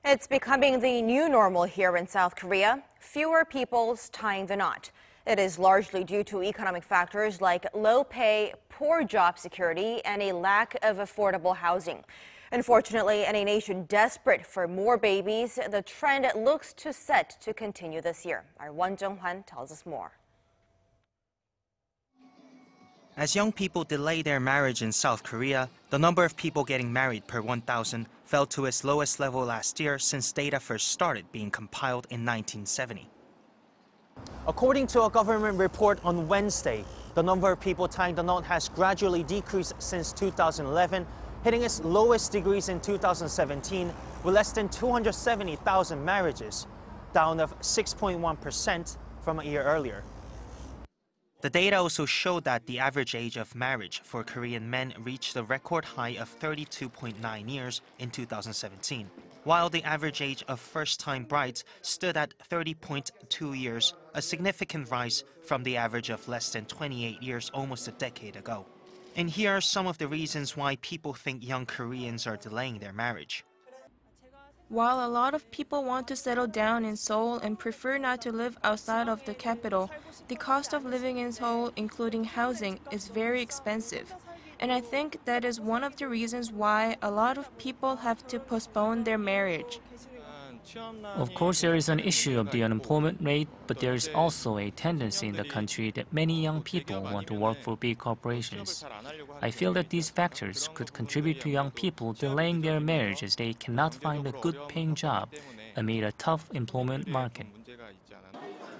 It's becoming the new normal here in South Korea. Fewer people tying the knot. It is largely due to economic factors like low pay, poor job security, and a lack of affordable housing. Unfortunately, in a nation desperate for more babies, the trend looks set to continue this year. Our Jung-hwan tells us more. As young people delay their marriage in South Korea, the number of people getting married per 1,000 fell to its lowest level last year since data first started being compiled in 1970. According to a government report on Wednesday, the number of people tying the knot has gradually decreased since 2011, hitting its lowest degrees in 2017 with less than 270,000 marriages, down of 6.1% from a year earlier. The data also showed that the average age of marriage for Korean men reached a record high of 32.9 years in 2017, while the average age of first-time brides stood at 30.2 years, a significant rise from the average of less than 28 years almost a decade ago. And here are some of the reasons why people think young Koreans are delaying their marriage. While a lot of people want to settle down in Seoul and prefer not to live outside of the capital, the cost of living in Seoul, including housing, is very expensive. And I think that is one of the reasons why a lot of people have to postpone their marriage. Of course, there is an issue of the unemployment rate, but there is also a tendency in the country that many young people want to work for big corporations. I feel that these factors could contribute to young people delaying their marriage as they cannot find a good-paying job amid a tough employment market.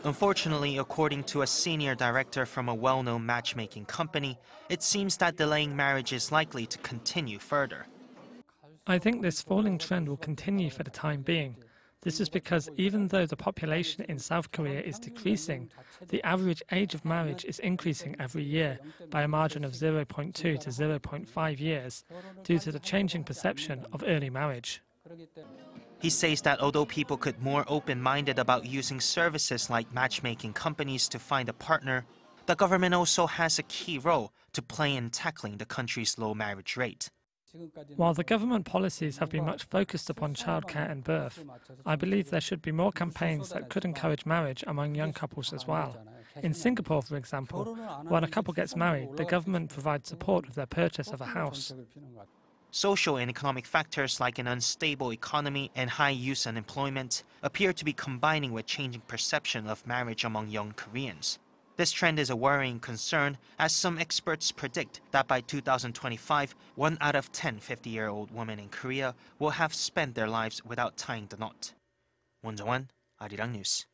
Unfortunately, according to a senior director from a well-known matchmaking company, it seems that delaying marriage is likely to continue further. I think this falling trend will continue for the time being. This is because even though the population in South Korea is decreasing, the average age of marriage is increasing every year by a margin of 0.2 to 0.5 years due to the changing perception of early marriage. He says that although people could be more open-minded about using services like matchmaking companies to find a partner, the government also has a key role to play in tackling the country's low marriage rate. While the government policies have been much focused upon childcare and birth, I believe there should be more campaigns that could encourage marriage among young couples as well. In Singapore, for example, when a couple gets married, the government provides support with their purchase of a house. Social and economic factors like an unstable economy and high youth unemployment appear to be combining with changing perception of marriage among young Koreans. This trend is a worrying concern, as some experts predict that by 2025, 1 out of 10 50-year-old women in Korea will have spent their lives without tying the knot. Jung-hwan, Arirang News.